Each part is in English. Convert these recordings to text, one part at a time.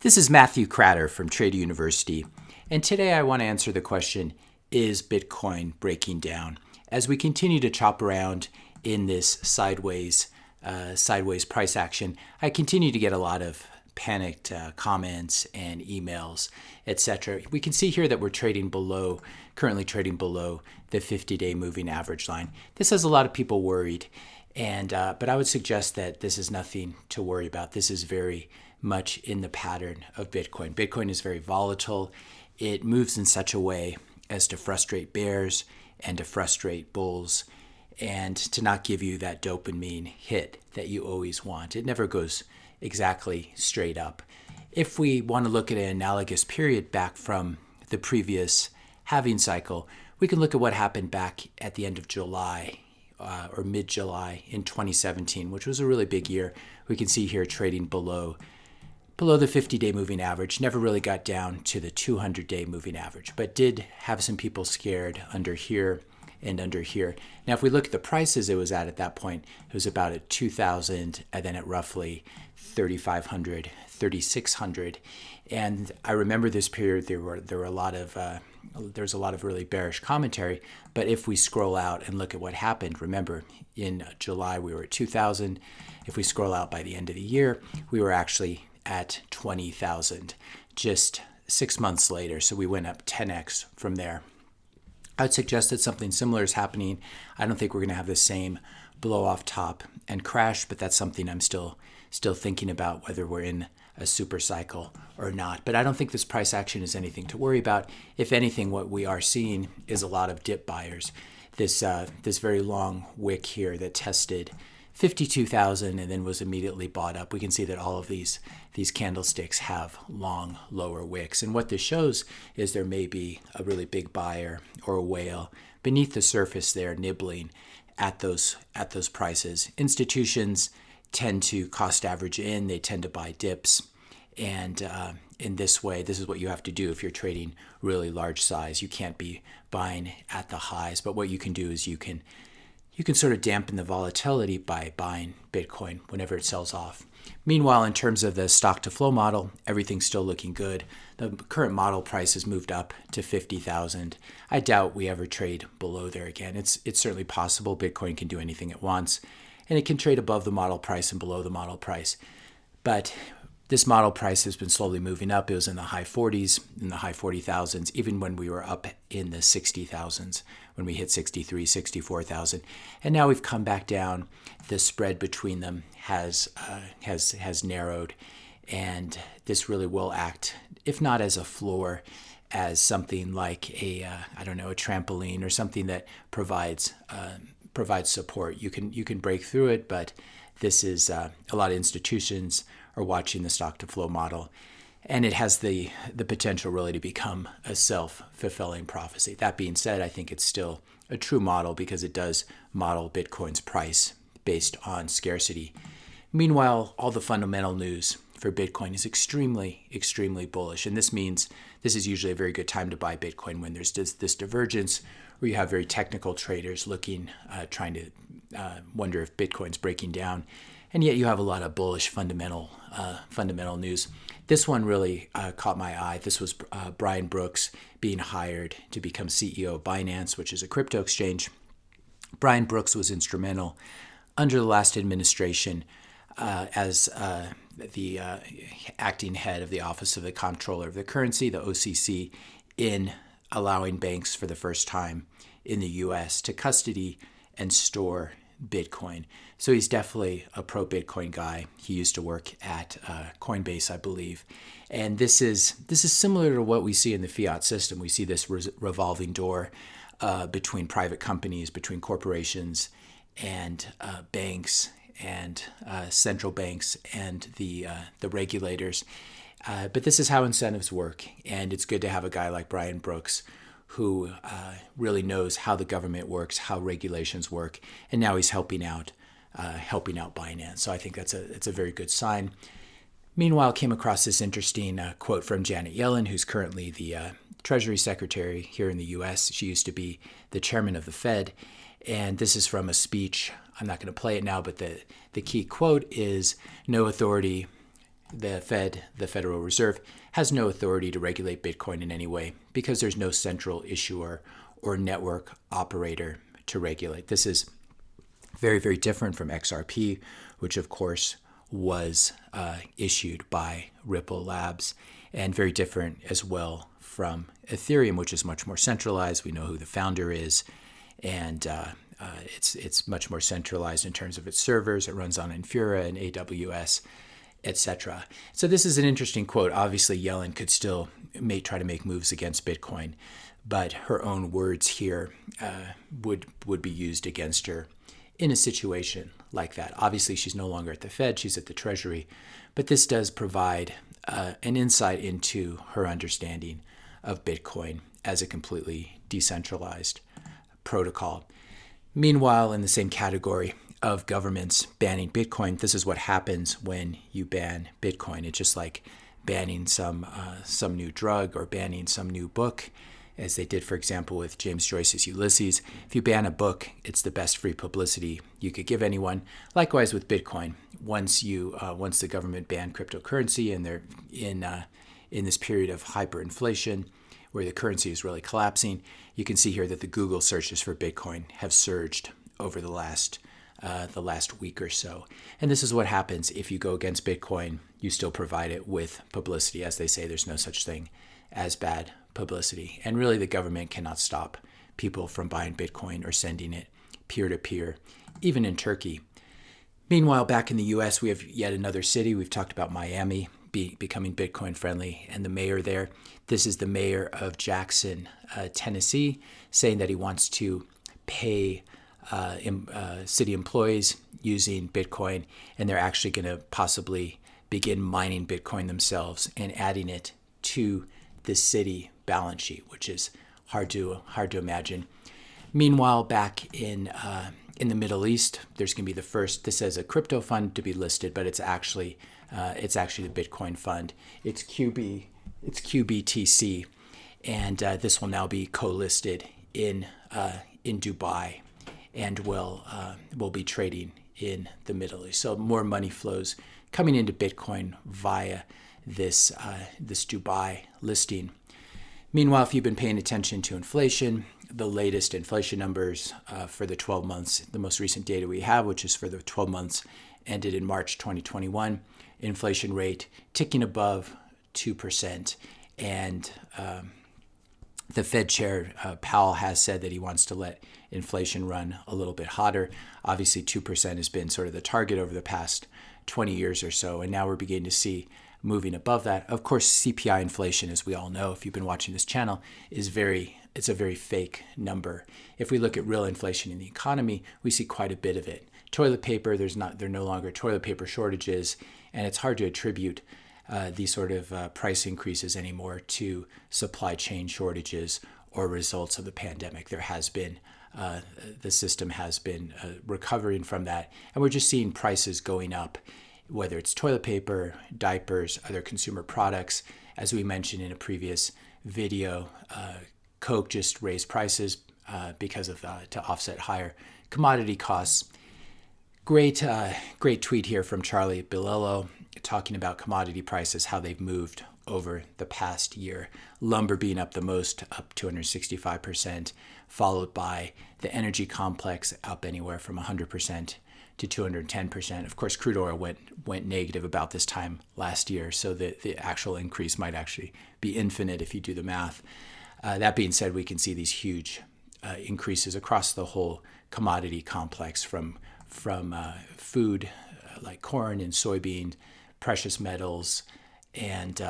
This is Matthew Cratter from Trader University, and today I want to answer the question, is Bitcoin breaking down? As we continue to chop around in this sideways price action, I continue to get a lot of panicked comments and emails, etc. We can see here that we're currently trading below the 50-day moving average line. This has a lot of people worried, but I would suggest that this is nothing to worry about. This is very much in the pattern of Bitcoin. Bitcoin is very volatile. It moves in such a way as to frustrate bears and to frustrate bulls and to not give you that dopamine hit that you always want. It never goes exactly straight up. If we want to look at an analogous period back from the previous halving cycle, we can look at what happened back at the end of July or mid-July in 2017, which was a really big year. We can see here trading below the 50-day moving average, never really got down to the 200-day moving average, but did have some people scared under here and under here. Now, if we look at the prices it was at that point, it was about at 2,000 and then at roughly 3,500, 3,600. And I remember this period, there was a lot of really bearish commentary. But if we scroll out and look at what happened, remember in July we were at 2,000. If we scroll out by the end of the year, we were actually at 20,000 just 6 months later. So we went up 10x from there. I would suggest that something similar is happening. I don't think we're going to have the same blow off top and crash, but that's something I'm still thinking about, whether we're in a super cycle or not. But I don't think this price action is anything to worry about. If anything, what we are seeing is a lot of dip buyers. This very long wick here that tested 52,000 and then was immediately bought up. We can see that all of these candlesticks have long lower wicks. And what this shows is there may be a really big buyer or a whale beneath the surface there nibbling at those prices. Institutions tend to cost average in, they tend to buy dips. And in this way, this is what you have to do if you're trading really large size. You can't be buying at the highs, but what you can do is you can sort of dampen the volatility by buying Bitcoin whenever it sells off. Meanwhile, in terms of the stock to flow model, everything's still looking good. The current model price has moved up to 50,000. I doubt we ever trade below there again. It's certainly possible. Bitcoin can do anything it wants, and it can trade above the model price and below the model price. But this model price has been slowly moving up. It was in the high 40s, in the high 40,000s, even when we were up in the 60,000s, when we hit 63, 64,000. And now we've come back down. The spread between them has narrowed. And this really will act, if not as a floor, as something like a trampoline or something that provides support. You can break through it, but this is a lot of institutions are watching the stock to flow model, and it has the potential really to become a self-fulfilling prophecy. That being said, I think it's still a true model because it does model Bitcoin's price based on scarcity. Meanwhile, all the fundamental news for Bitcoin is extremely, extremely bullish, and this means this is usually a very good time to buy Bitcoin when there's this divergence where you have very technical traders trying to wonder if Bitcoin's breaking down, and yet you have a lot of bullish fundamental news. This one really caught my eye. This was Brian Brooks being hired to become CEO of Binance, which is a crypto exchange. Brian Brooks was instrumental under the last administration as the acting head of the Office of the Comptroller of the Currency, the OCC, in allowing banks for the first time in the U.S. to custody and store Bitcoin. So he's definitely a pro-Bitcoin guy. He used to work at Coinbase, I believe. And this is similar to what we see in the fiat system. We see this revolving door between private companies, between corporations and banks and central banks and the regulators. But this is how incentives work. And it's good to have a guy like Brian Brooks who really knows how the government works, how regulations work, and now he's helping out Binance. So I think it's a very good sign. Meanwhile, came across this interesting quote from Janet Yellen, who's currently the Treasury Secretary here in the U.S. She used to be the chairman of the Fed, and this is from a speech. I'm not going to play it now, but the key quote is, "No authority the Federal Reserve, has no authority to regulate Bitcoin in any way because there's no central issuer or network operator to regulate. This is very, very different from XRP, which of course was issued by Ripple Labs, and very different as well from Ethereum, which is much more centralized. We know who the founder is, and it's much more centralized in terms of its servers. It runs on Infura and AWS, etc. So this is an interesting quote. Obviously, Yellen could still try to make moves against Bitcoin, but her own words here would be used against her in a situation like that. Obviously, she's no longer at the Fed, she's at the Treasury, but this does provide an insight into her understanding of Bitcoin as a completely decentralized protocol. Meanwhile, in the same category of governments banning Bitcoin, this is what happens when you ban Bitcoin. It's just like banning some new drug or banning some new book, as they did, for example, with James Joyce's Ulysses. If you ban a book, it's the best free publicity you could give anyone. Likewise with Bitcoin. Once the government banned cryptocurrency and they're in this period of hyperinflation where the currency is really collapsing, you can see here that the Google searches for Bitcoin have surged over the last week or so. And this is what happens if you go against Bitcoin. You still provide it with publicity. As they say, there's no such thing as bad publicity. And really, the government cannot stop people from buying Bitcoin or sending it peer-to-peer, even in Turkey. Meanwhile, back in the U.S., we have yet another city. We've talked about Miami becoming Bitcoin friendly, and the mayor there. This is the mayor of Jackson, Tennessee, saying that he wants to pay city employees using Bitcoin, and they're actually going to possibly begin mining Bitcoin themselves and adding it to the city balance sheet, which is hard to imagine. Meanwhile, back in the Middle East, there's going to be the first. This is a crypto fund to be listed, but it's actually the Bitcoin fund. It's QBTC, and this will now be co-listed in Dubai, and will be trading in the Middle East. So more money flows coming into Bitcoin via this Dubai listing. Meanwhile, if you've been paying attention to inflation, the latest inflation numbers for the 12 months, the most recent data we have, which is for the 12 months ended in March 2021, inflation rate ticking above 2%. And the Fed chair, Powell, has said that he wants to let inflation run a little bit hotter. Obviously, 2% has been sort of the target over the past 20 years or so, and now we're beginning to see moving above that. Of course, CPI inflation, as we all know, if you've been watching this channel, it's a very fake number. If we look at real inflation in the economy, we see quite a bit of it. Toilet paper, there are no longer toilet paper shortages, and it's hard to attribute these sort of price increases anymore to supply chain shortages or results of the pandemic. There has been the system has been recovering from that, and we're just seeing prices going up, whether it's toilet paper, diapers, other consumer products. As we mentioned in a previous video, Coke just raised prices because of to offset higher commodity costs. Great tweet here from Charlie Bilello talking about commodity prices, how they've moved over the past year. Lumber being up the most, up 265%, followed by the energy complex up anywhere from 100% to 210%. Of course, crude oil went negative about this time last year, so the actual increase might actually be infinite if you do the math. That being said, we can see these huge increases across the whole commodity complex, from food like corn and soybean, precious metals, and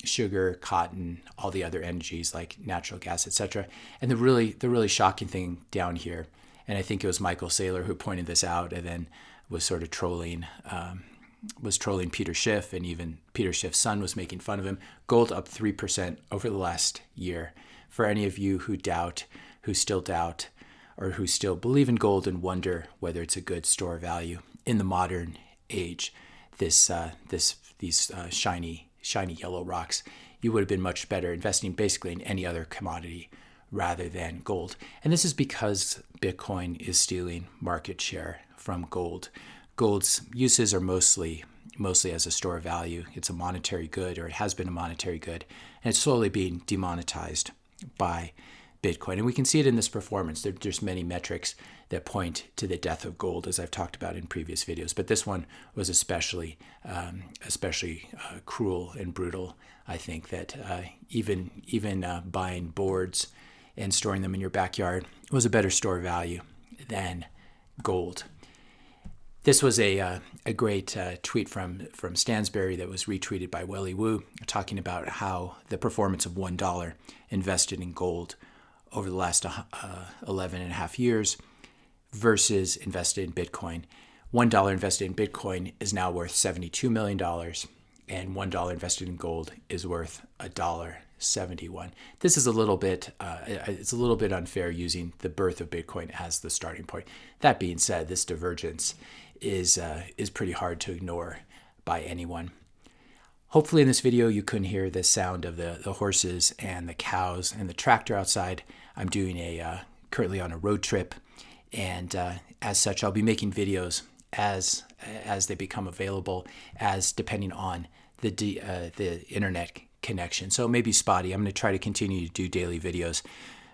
sugar, cotton, all the other energies like natural gas, etc. And the really shocking thing down here, and I think it was Michael Saylor who pointed this out, and then was sort of trolling Peter Schiff, and even Peter Schiff's son was making fun of him. Gold up 3% over the last year. For any of you who still doubt, or who still believe in gold and wonder whether it's a good store of value in the modern age, these shiny yellow rocks, you would have been much better investing basically in any other commodity rather than gold. And this is because Bitcoin is stealing market share from gold. Gold's uses are mostly mostly as a store of value. It's a monetary good, or it has been a monetary good, and it's slowly being demonetized by Bitcoin. And we can see it in this performance. There's many metrics that point to the death of gold, as I've talked about in previous videos. But this one was especially cruel and brutal. I think that even buying boards and storing them in your backyard was a better store of value than gold. This was a great tweet from Stansberry that was retweeted by Welly Wu, talking about how the performance of $1 invested in gold over the last 11 and a half years versus invested in Bitcoin. $1 invested in Bitcoin is now worth $72 million, and $1 invested in gold is worth $1.71. This is a little bit unfair using the birth of Bitcoin as the starting point. That being said, this divergence is pretty hard to ignore by anyone. Hopefully in this video you couldn't hear the sound of the horses and the cows and the tractor outside. I'm doing currently on a road trip, and as such I'll be making videos as they become available, as depending on the internet connection. So it may be spotty. I'm going to try to continue to do daily videos,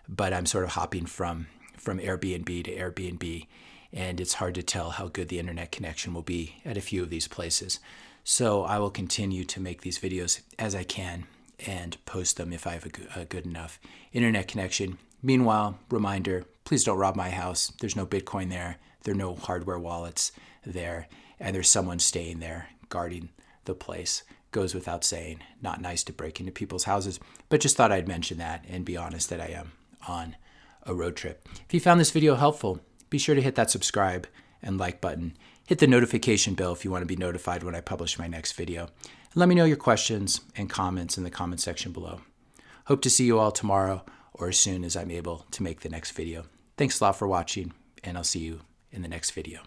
but I'm sort of hopping from Airbnb to Airbnb, and it's hard to tell how good the internet connection will be at a few of these places. So I will continue to make these videos as I can and post them if I have a good enough internet connection. Meanwhile, reminder, please don't rob my house. There's no Bitcoin there. There are no hardware wallets there. And there's someone staying there guarding the place. Goes without saying, not nice to break into people's houses. But just thought I'd mention that and be honest that I am on a road trip. If you found this video helpful, be sure to hit that subscribe and like button. Hit the notification bell if you want to be notified when I publish my next video. And let me know your questions and comments in the comment section below. Hope to see you all tomorrow or as soon as I'm able to make the next video. Thanks a lot for watching, and I'll see you in the next video.